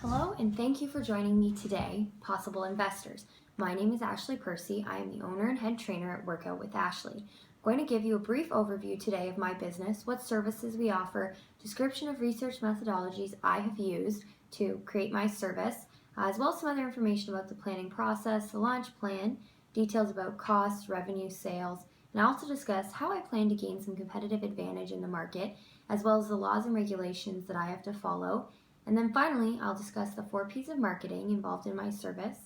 Hello, and thank you for joining me today, Possible Investors. My name is Ashley Percy. I am the owner and head trainer at Workout with Ashley. I'm going to give you a brief overview today of my business, what services we offer, description of research methodologies I have used to create my service, as well as some other information about the planning process, the launch plan, details about costs, revenue, sales, and I'll also discuss how I plan to gain some competitive advantage in the market, as well as the laws and regulations that I have to follow. And then finally, I'll discuss the 4 P's of marketing involved in my service,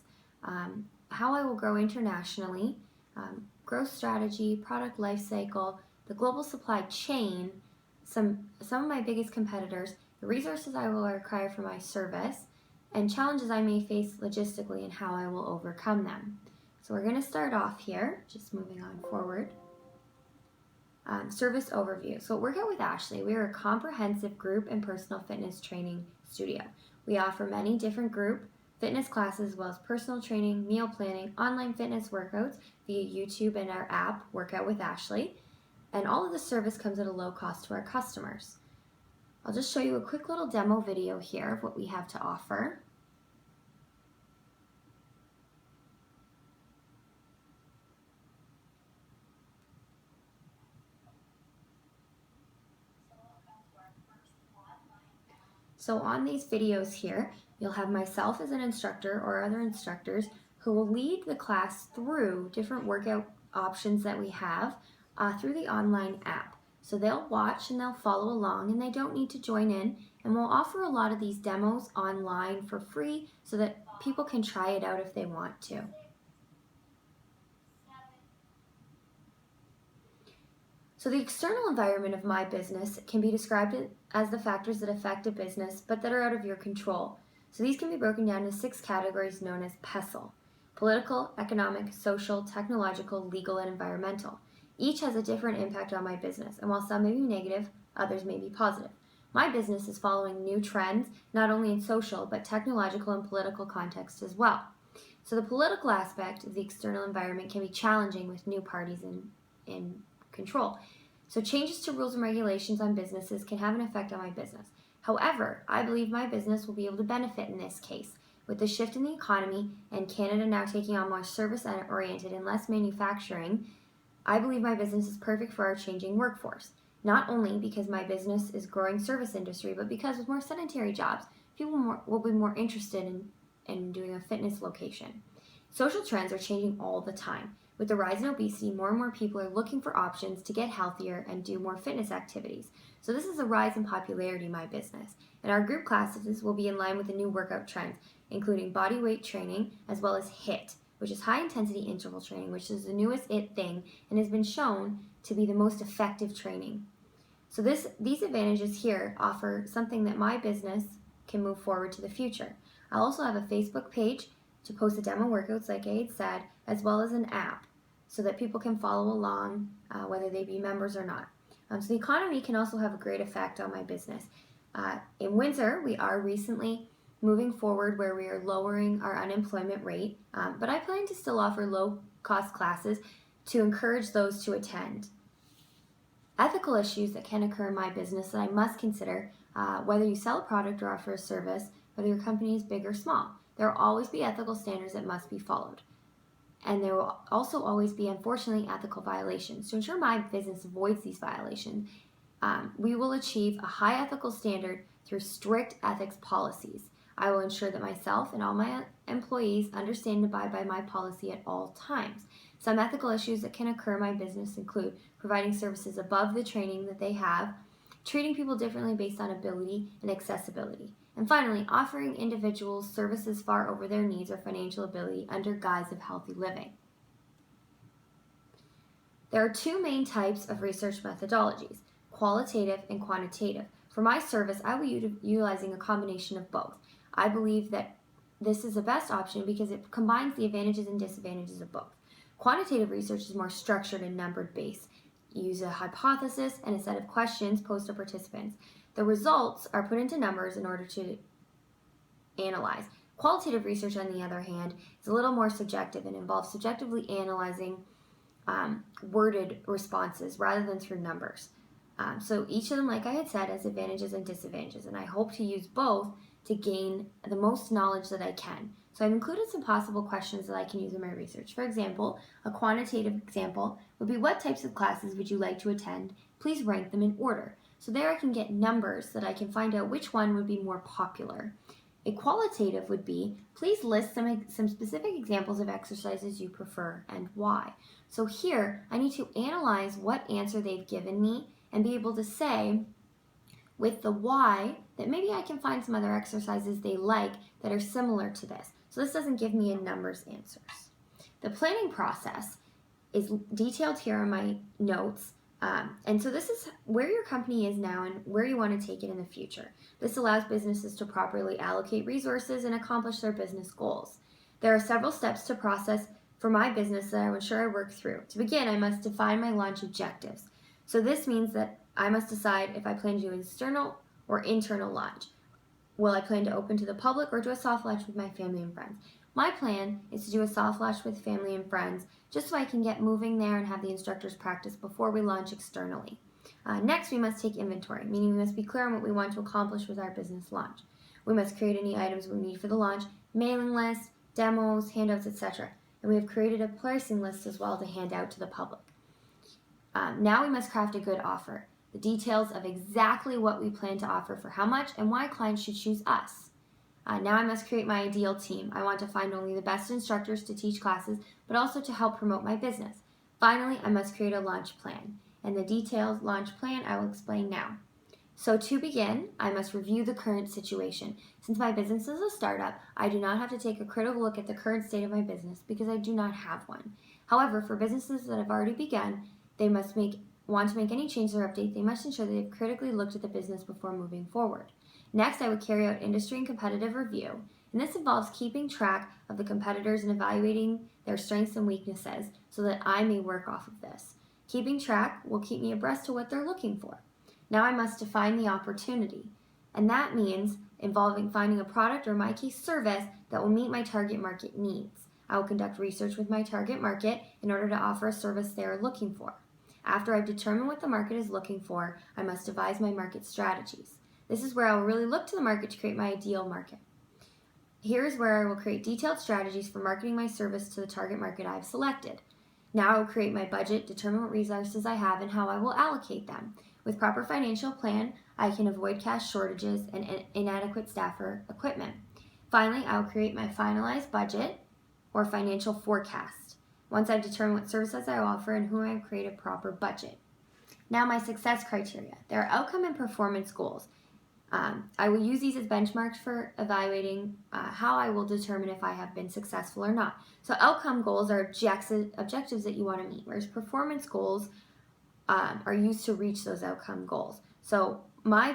how I will grow internationally, growth strategy, product life cycle, the global supply chain, some of my biggest competitors, the resources I will require for my service, and challenges I may face logistically and how I will overcome them. So we're going to start off here, just moving on forward. Service overview. So at Workout with Ashley, we are a comprehensive group and personal fitness training studio. We offer many different group fitness classes as well as personal training, meal planning, online fitness workouts via YouTube and our app, Workout with Ashley. And all of the service comes at a low cost to our customers. I'll just show you a quick little demo video here of what we have to offer. So on these videos here, you'll have myself as an instructor or other instructors who will lead the class through different workout options that we have through the online app. So they'll watch and they'll follow along and they don't need to join in, and we'll offer a lot of these demos online for free so that people can try it out if they want to. So the external environment of my business can be described as the factors that affect a business but that are out of your control. So these can be broken down into 6 categories known as PESTLE: political, economic, social, technological, legal, and environmental. Each has a different impact on my business, and while some may be negative, others may be positive. My business is following new trends, not only in social, but technological and political context as well. So the political aspect of the external environment can be challenging with new parties in control. So changes to rules and regulations on businesses can have an effect on my business. However, I believe my business will be able to benefit in this case. With the shift in the economy and Canada now taking on more service-oriented and less manufacturing, I believe my business is perfect for our changing workforce. Not only because my business is growing service industry, but because with more sedentary jobs, people will be more interested in doing a fitness location. Social trends are changing all the time. With the rise in obesity, more and more people are looking for options to get healthier and do more fitness activities. So this is a rise in popularity in my business. And our group classes will be in line with the new workout trends, including body weight training as well as HIIT, which is high intensity interval training, which is the newest IT thing and has been shown to be the most effective training. So these advantages here offer something that my business can move forward to the future. I'll also have a Facebook page to post the demo workouts like I had said, as well as an app so that people can follow along whether they be members or not. So the economy can also have a great effect on my business. In Windsor, we are recently moving forward where we are lowering our unemployment rate, but I plan to still offer low-cost classes to encourage those to attend. Ethical issues that can occur in my business that I must consider, whether you sell a product or offer a service, whether your company is big or small. There will always be ethical standards that must be followed. And there will also always be, unfortunately, ethical violations. To ensure my business avoids these violations, we will achieve a high ethical standard through strict ethics policies. I will ensure that myself and all my employees understand and abide by my policy at all times. Some ethical issues that can occur in my business include providing services above the training that they have, treating people differently based on ability and accessibility, and finally, offering individuals services far over their needs or financial ability under guise of healthy living. There are 2 main types of research methodologies: qualitative and quantitative. For my service, I will be utilizing a combination of both. I believe that this is the best option because it combines the advantages and disadvantages of both. Quantitative research is more structured and numbered based. You use a hypothesis and a set of questions posed to participants. The results are put into numbers in order to analyze. Qualitative research, on the other hand, is a little more subjective and involves subjectively analyzing worded responses rather than through numbers. So each of them, like I had said, has advantages and disadvantages, and I hope to use both to gain the most knowledge that I can. So I've included some possible questions that I can use in my research. For example, a quantitative example would be, what types of classes would you like to attend? Please rank them in order. So there I can get numbers that I can find out which one would be more popular. A qualitative would be, please list some specific examples of exercises you prefer and why. So here I need to analyze what answer they've given me and be able to say with the why that maybe I can find some other exercises they like that are similar to this. So this doesn't give me a numbers answers. The planning process is detailed here in my notes. And so this is where your company is now and where you want to take it in the future. This allows businesses to properly allocate resources and accomplish their business goals. There are several steps to process for my business that I will ensure I work through. To begin, I must define my launch objectives. So this means that I must decide if I plan to do external or internal launch. Will I plan to open to the public or do a soft launch with my family and friends? My plan is to do a soft launch with family and friends just so I can get moving there and have the instructors practice before we launch externally. Next, we must take inventory, meaning we must be clear on what we want to accomplish with our business launch. We must create any items we need for the launch, mailing lists, demos, handouts, etc. And we have created a pricing list as well to hand out to the public. Now we must craft a good offer. The details of exactly what we plan to offer, for how much, and why clients should choose us. Now I must create my ideal team. I want to find only the best instructors to teach classes, but also to help promote my business. Finally, I must create a launch plan. And the detailed launch plan I will explain now. So to begin, I must review the current situation. Since my business is a startup, I do not have to take a critical look at the current state of my business because I do not have one. However, for businesses that have already begun, they must want to make any changes or update, they must ensure that they've critically looked at the business before moving forward. Next, I would carry out industry and competitive review, and this involves keeping track of the competitors and evaluating their strengths and weaknesses so that I may work off of this. Keeping track will keep me abreast to what they're looking for. Now I must define the opportunity, and that means involving finding a product, or in my case, service, that will meet my target market needs. I will conduct research with my target market in order to offer a service they are looking for. After I've determined what the market is looking for, I must devise my market strategies. This is where I will really look to the market to create my ideal market. Here is where I will create detailed strategies for marketing my service to the target market I have selected. Now I will create my budget, determine what resources I have, and how I will allocate them. With proper financial plan, I can avoid cash shortages and inadequate staff or equipment. Finally, I will create my finalized budget or financial forecast. Once I've determined what services I offer and who I will create a proper budget. Now my success criteria. There are outcome and performance goals. I will use these as benchmarks for evaluating how I will determine if I have been successful or not. So outcome goals are objectives that you want to meet, whereas performance goals are used to reach those outcome goals. So my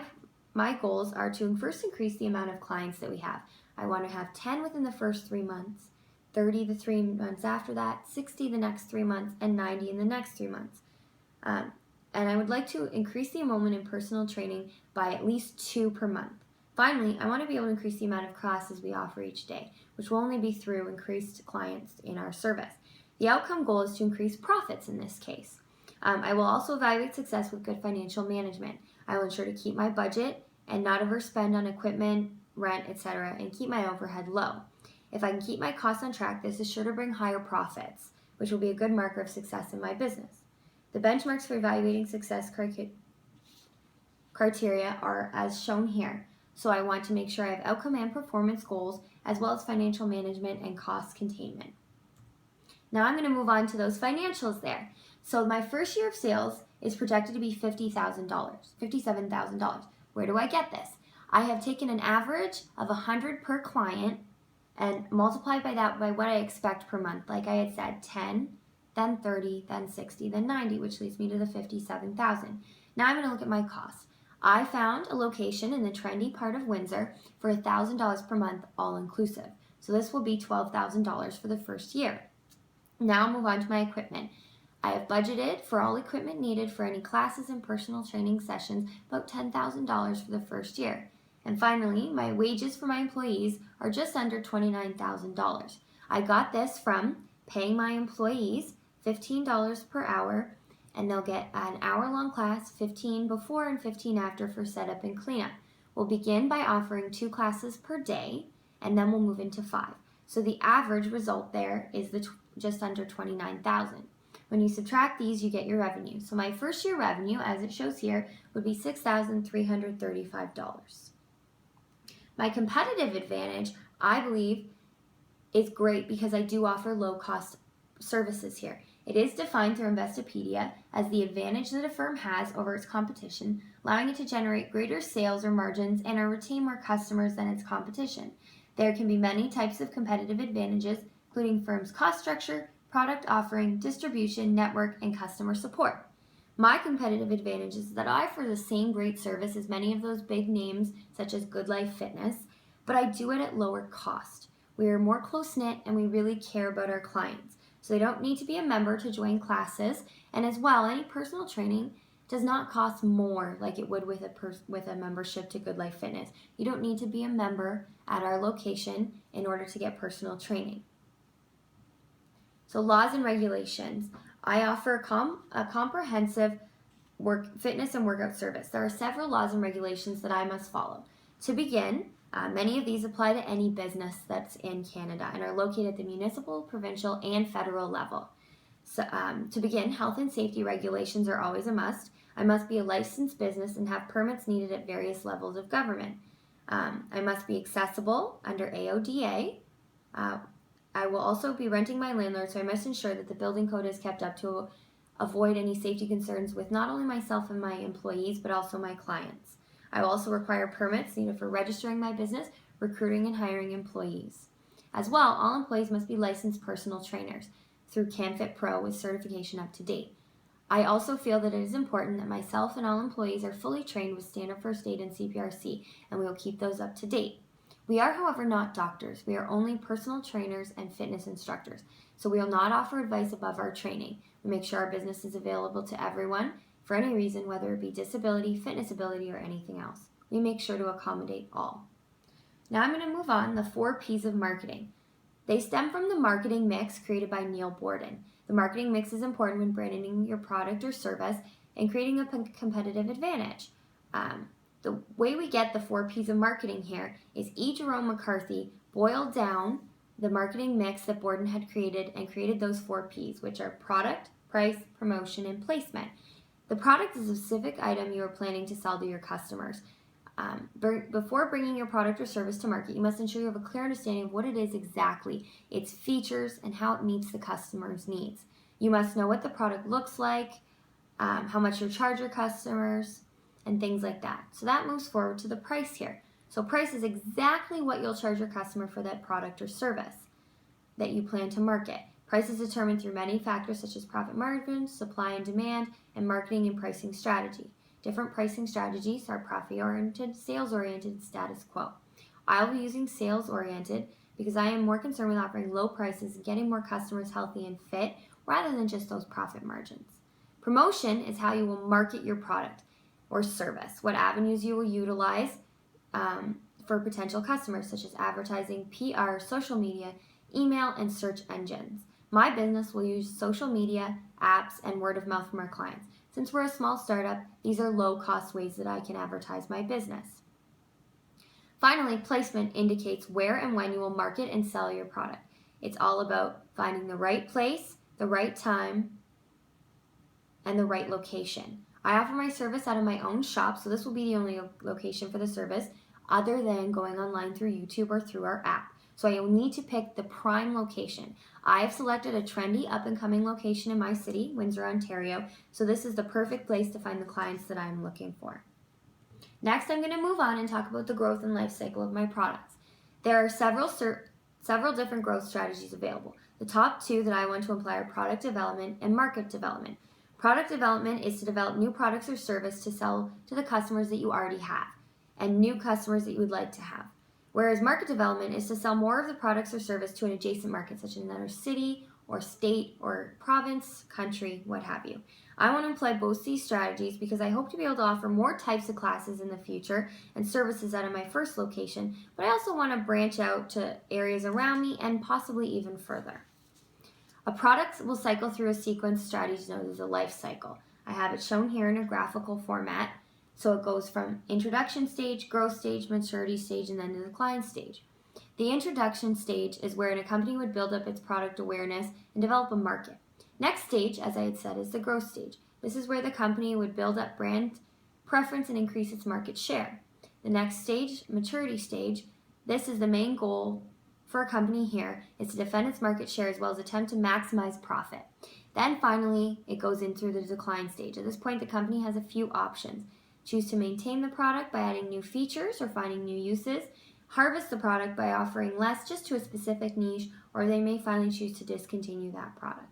goals are to first increase the amount of clients that we have. I want to have 10 within the first 3 months, 30 the 3 months after that, 60 the next 3 months, and 90 in the next 3 months. And I would like to increase the enrollment in personal training by at least 2 per month. Finally, I want to be able to increase the amount of classes we offer each day, which will only be through increased clients in our service. The outcome goal is to increase profits in this case. I will also evaluate success with good financial management. I will ensure to keep my budget and not overspend on equipment, rent, etc., and keep my overhead low. If I can keep my costs on track, this is sure to bring higher profits, which will be a good marker of success in my business. The benchmarks for evaluating success criteria are as shown here. So I want to make sure I have outcome and performance goals, as well as financial management and cost containment. Now I'm going to move on to those financials there. So my first year of sales is projected to be $57,000. Where do I get this? I have taken an average of 100 per client and multiplied by that by what I expect per month. Like I had said, 10, then 30, then 60, then 90, which leads me to the $57,000. Now I'm going to look at my costs. I found a location in the trendy part of Windsor for $1,000 per month, all inclusive. So this will be $12,000 for the first year. Now I'll move on to my equipment. I have budgeted for all equipment needed for any classes and personal training sessions, about $10,000 for the first year. And finally, my wages for my employees are just under $29,000. I got this from paying my employees $15 per hour and they'll get an hour-long class, 15 before and 15 after for setup and cleanup. We'll begin by offering 2 classes per day, and then we'll move into 5. So the average result there is just under $29,000. When you subtract these, you get your revenue. So my first year revenue, as it shows here, would be $6,335. My competitive advantage, I believe, is great because I do offer low-cost services here. It is defined through Investopedia as the advantage that a firm has over its competition, allowing it to generate greater sales or margins and retain more customers than its competition. There can be many types of competitive advantages, including firm's cost structure, product offering, distribution, network, and customer support. My competitive advantage is that I offer the same great service as many of those big names such as Good Life Fitness, but I do it at lower cost. We are more close-knit and we really care about our clients. So they don't need to be a member to join classes, and as well, any personal training does not cost more like it would with a membership to Good Life Fitness. You don't need to be a member at our location in order to get personal training. So laws and regulations. I offer a comprehensive fitness and workout service. There are several laws and regulations that I must follow. To begin, many of these apply to any business that's in Canada and are located at the municipal, provincial, and federal level. So, to begin, health and safety regulations are always a must. I must be a licensed business and have permits needed at various levels of government. I must be accessible under AODA. I will also be renting my landlord, so I must ensure that the building code is kept up to avoid any safety concerns with not only myself and my employees, but also my clients. I will also require permits needed for registering my business, recruiting and hiring employees. As well, all employees must be licensed personal trainers through CanFit Pro with certification up to date. I also feel that it is important that myself and all employees are fully trained with standard first aid and CPRC, and we will keep those up to date. We are, however, not doctors. We are only personal trainers and fitness instructors, so we will not offer advice above our training. We make sure our business is available to everyone for any reason, whether it be disability, fitness ability, or anything else. We make sure to accommodate all. Now I'm going to move on the 4 P's of marketing. They stem from the marketing mix created by Neil Borden. The marketing mix is important when branding your product or service and creating a competitive advantage. The way we get the 4 P's of marketing here is E. Jerome McCarthy boiled down the marketing mix that Borden had created and created those 4 P's, which are product, price, promotion, and placement. The product is a specific item you are planning to sell to your customers. Before bringing your product or service to market, you must ensure you have a clear understanding of what it is exactly, its features, and how it meets the customer's needs. You must know what the product looks like, how much you'll charge your customers, and things like that. So that moves forward to the price here. So price is exactly what you'll charge your customer for that product or service that you plan to market. Price is determined through many factors such as profit margins, supply and demand, and marketing and pricing strategy. Different pricing strategies are profit-oriented, sales-oriented, status quo. I'll be using sales-oriented because I am more concerned with offering low prices and getting more customers healthy and fit rather than just those profit margins. Promotion is how you will market your product or service, what avenues you will utilize for potential customers, such as advertising, PR, social media, email, and search engines. My business will use social media, apps, and word of mouth from our clients. Since we're a small startup, these are low-cost ways that I can advertise my business. Finally, placement indicates where and when you will market and sell your product. It's all about finding the right place, the right time, and the right location. I offer my service out of my own shop, so this will be the only location for the service other than going online through YouTube or through our app. So I will need to pick the prime location. I have selected a trendy up-and-coming location in my city, Windsor, Ontario, so this is the perfect place to find the clients that I'm looking for. Next, I'm going to move on and talk about the growth and life cycle of my products. There are several different growth strategies available. The top 2 that I want to apply are product development and market development. Product development is to develop new products or service to sell to the customers that you already have and new customers that you would like to have. Whereas market development is to sell more of the products or service to an adjacent market, such as another city or state or province, country, what have you. I want to apply both these strategies because I hope to be able to offer more types of classes in the future and services out of my first location, but I also want to branch out to areas around me and possibly even further. A product will cycle through a sequence strategy known as a life cycle. I have it shown here in a graphical format. So it goes from introduction stage, growth stage, maturity stage, and then the decline stage. The introduction stage is where a company would build up its product awareness and develop a market. Next stage, as I had said, is the growth stage. This is where the company would build up brand preference and increase its market share. The next stage, maturity stage, this is the main goal for a company here, is to defend its market share as well as attempt to maximize profit. Then finally, it goes into the decline stage. At this point, the company has a few options. Choose to maintain the product by adding new features or finding new uses, harvest the product by offering less just to a specific niche, or they may finally choose to discontinue that product.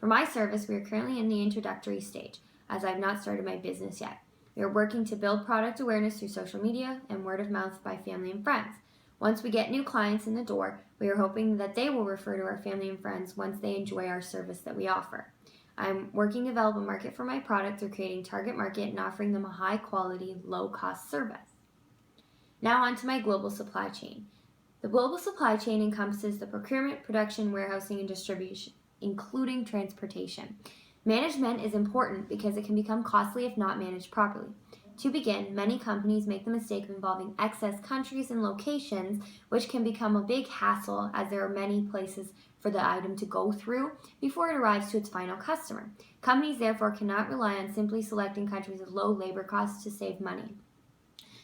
For my service, we are currently in the introductory stage, as I have not started my business yet. We are working to build product awareness through social media and word of mouth by family and friends. Once we get new clients in the door, we are hoping that they will refer to our family and friends once they enjoy our service that we offer. I'm working to develop a market for my product through creating target market and offering them a high quality, low cost service. Now on to my global supply chain. The global supply chain encompasses the procurement, production, warehousing, and distribution, including transportation. Management is important because it can become costly if not managed properly. To begin, many companies make the mistake of involving excess countries and locations, which can become a big hassle as there are many places for the item to go through before it arrives to its final customer. Companies therefore cannot rely on simply selecting countries with low labor costs to save money.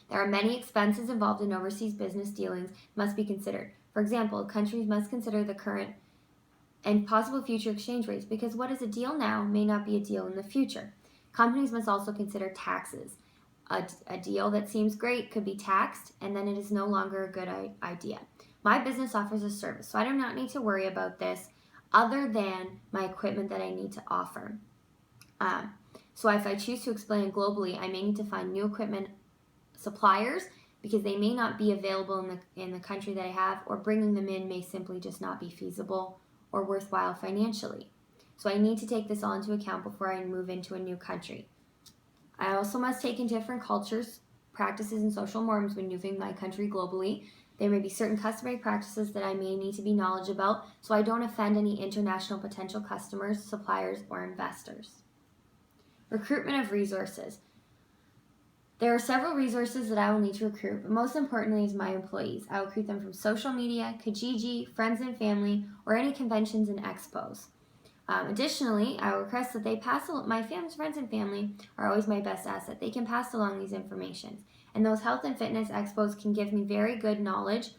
There are many expenses involved in overseas business dealings must be considered. For example, countries must consider the current and possible future exchange rates because what is a deal now may not be a deal in the future. Companies must also consider taxes. A deal that seems great could be taxed, and then it is no longer a good idea. My business offers a service, so I do not need to worry about this other than my equipment that I need to offer. So if I choose to expand globally, I may need to find new equipment suppliers because they may not be available in the country that I have, or bringing them in may simply just not be feasible or worthwhile financially. So I need to take this all into account before I move into a new country. I also must take in different cultures, practices, and social norms when moving my country globally. There may be certain customary practices that I may need to be knowledgeable about so I don't offend any international potential customers, suppliers, or investors. Recruitment of resources. There are several resources that I will need to recruit, but most importantly is my employees. I will recruit them from social media, Kijiji, friends and family, or any conventions and expos. Additionally, I will request that they pass along, my friends and family are always my best asset. They can pass along these informations. And those health and fitness expos can give me very good knowledge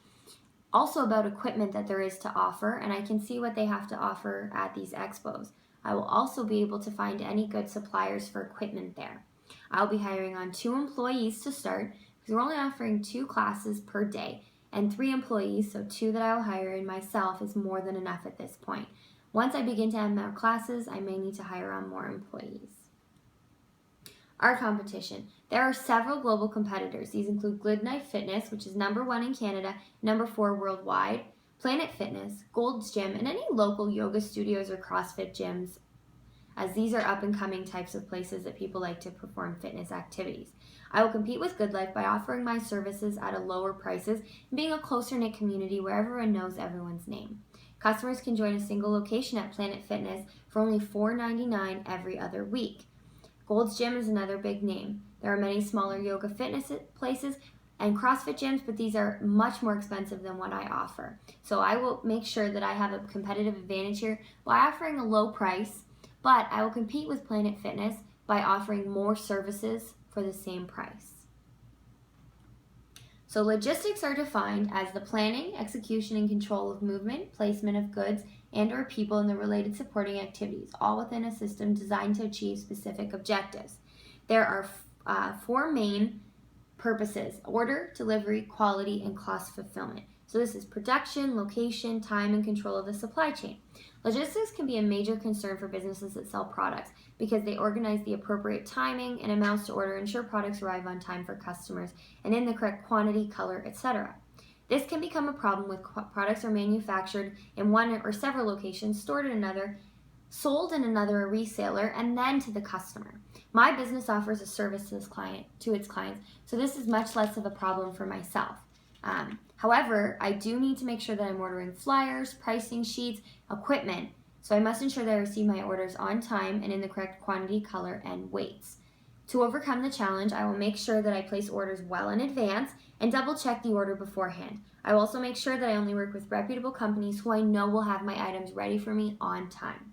also about equipment that there is to offer, and I can see what they have to offer at these expos. I will also be able to find any good suppliers for equipment there. I'll be hiring on 2 employees to start because we're only offering 2 classes per day, and 3 employees, so 2 that I will hire and myself is more than enough at this point. Once I begin to add more classes, I may need to hire on more employees. Our competition. There are several global competitors. These include Good Knife Fitness, which is number 1 in Canada, number 4 worldwide, Planet Fitness, Gold's Gym, and any local yoga studios or CrossFit gyms, as these are up-and-coming types of places that people like to perform fitness activities. I will compete with Good Life by offering my services at a lower prices and being a closer-knit community where everyone knows everyone's name. Customers can join a single location at Planet Fitness for only $4.99 every other week. Gold's Gym is another big name. There are many smaller yoga fitness places and CrossFit gyms, but these are much more expensive than what I offer. So I will make sure that I have a competitive advantage here by offering a low price, but I will compete with Planet Fitness by offering more services for the same price. So logistics are defined as the planning, execution, and control of movement, placement of goods, and or people and the related supporting activities, all within a system designed to achieve specific objectives. There are 4 main purposes: order, delivery, quality, and cost fulfillment. So this is production, location, time, and control of the supply chain. Logistics can be a major concern for businesses that sell products because they organize the appropriate timing and amounts to order, ensure products arrive on time for customers and in the correct quantity, color, etc. This can become a problem when products are manufactured in one or several locations, stored in another, sold in another, a reseller, and then to the customer. My business offers a service to its clients, so this is much less of a problem for myself. However, I do need to make sure that I'm ordering flyers, pricing sheets, equipment So I must ensure that I receive my orders on time and in the correct quantity, color, and weights. To overcome the challenge, I will make sure that I place orders well in advance and double check the order beforehand. I will also make sure that I only work with reputable companies who I know will have my items ready for me on time.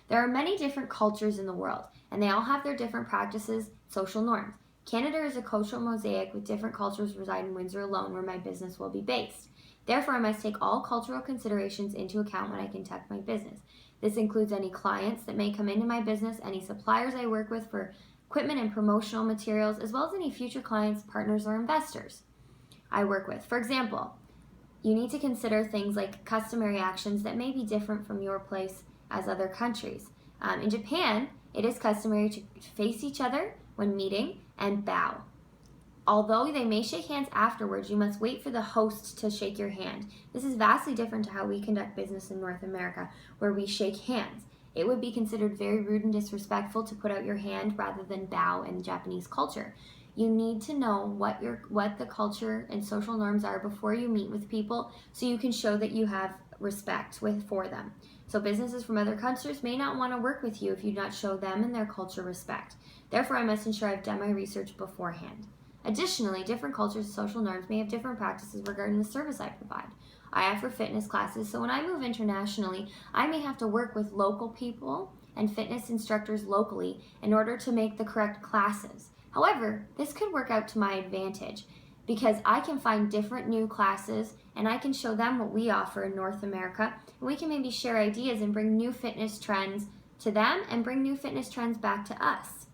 There are many different cultures in the world, and they all have their different practices, social norms. Canada is a cultural mosaic with different cultures reside in Windsor alone, where my business will be based. Therefore, I must take all cultural considerations into account when I conduct my business. This includes any clients that may come into my business, any suppliers I work with for equipment and promotional materials, as well as any future clients, partners, or investors I work with. For example, you need to consider things like customary actions that may be different from your place as other countries. In Japan, it is customary to face each other when meeting and bow. Although they may shake hands afterwards, you must wait for the host to shake your hand. This is vastly different to how we conduct business in North America, where we shake hands. It would be considered very rude and disrespectful to put out your hand rather than bow in Japanese culture. You need to know what the culture and social norms are before you meet with people, so you can show that you have respect for them. So businesses from other countries may not want to work with you if you do not show them and their culture respect. Therefore, I must ensure I've done my research beforehand. Additionally, different cultures and social norms may have different practices regarding the service I provide. I offer fitness classes, so when I move internationally, I may have to work with local people and fitness instructors locally in order to make the correct classes. However, this could work out to my advantage because I can find different new classes and I can show them what we offer in North America, and we can maybe share ideas and bring new fitness trends to them and bring new fitness trends back to us.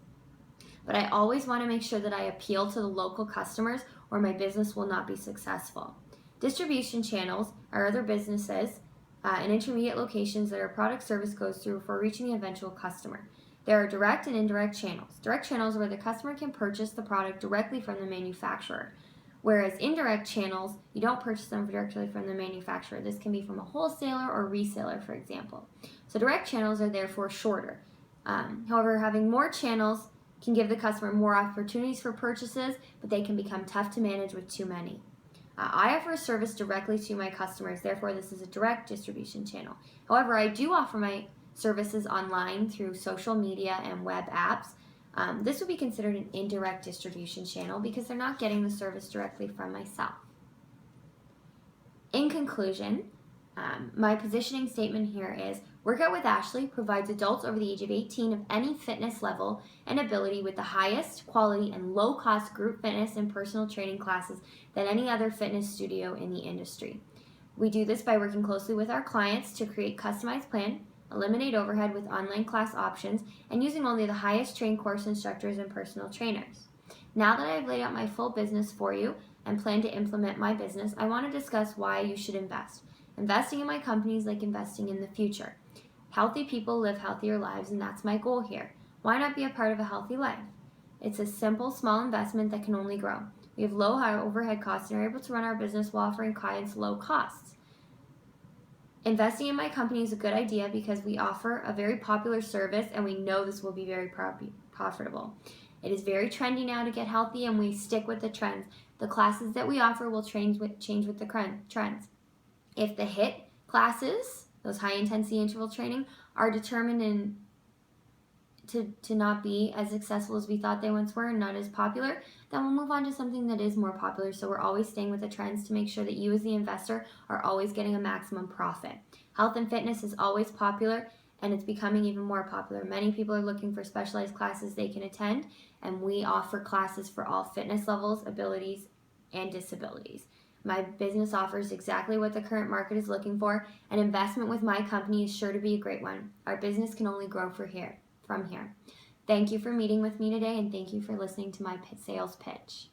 But I always want to make sure that I appeal to the local customers or my business will not be successful. Distribution channels are other businesses and intermediate locations that our product service goes through for reaching the eventual customer. There are direct and indirect channels. Direct channels are where the customer can purchase the product directly from the manufacturer, whereas indirect channels, you don't purchase them directly from the manufacturer. This can be from a wholesaler or reseller, for example. So direct channels are therefore shorter. However, having more channels can give the customer more opportunities for purchases, but they can become tough to manage with too many. I offer a service directly to my customers, therefore this is a direct distribution channel. However, I do offer my services online through social media and web apps. This would be considered an indirect distribution channel because they're not getting the service directly from myself. In conclusion, my positioning statement here is Workout with Ashley provides adults over the age of 18 of any fitness level and ability with the highest quality and low-cost group fitness and personal training classes than any other fitness studio in the industry. We do this by working closely with our clients to create customized plan, eliminate overhead with online class options, and using only the highest trained course instructors and personal trainers. Now that I've laid out my full business for you and plan to implement my business, I want to discuss why you should invest. Investing in my company is like investing in the future. Healthy people live healthier lives, and that's my goal here. Why not be a part of a healthy life? It's a simple, small investment that can only grow. We have low overhead costs and are able to run our business while offering clients low costs. Investing in my company is a good idea because we offer a very popular service and we know this will be very profitable. It is very trendy now to get healthy and we stick with the trends. The classes that we offer will change with the trends. If the HIIT classes, those high intensity interval training, are determined to not be as successful as we thought they once were and not as popular, then we'll move on to something that is more popular. So we're always staying with the trends to make sure that you as the investor are always getting a maximum profit. Health and fitness is always popular and it's becoming even more popular. Many people are looking for specialized classes they can attend, and we offer classes for all fitness levels, abilities, and disabilities. My business offers exactly what the current market is looking for. An investment with my company is sure to be a great one. Our business can only grow from here. Thank you for meeting with me today, and thank you for listening to my sales pitch.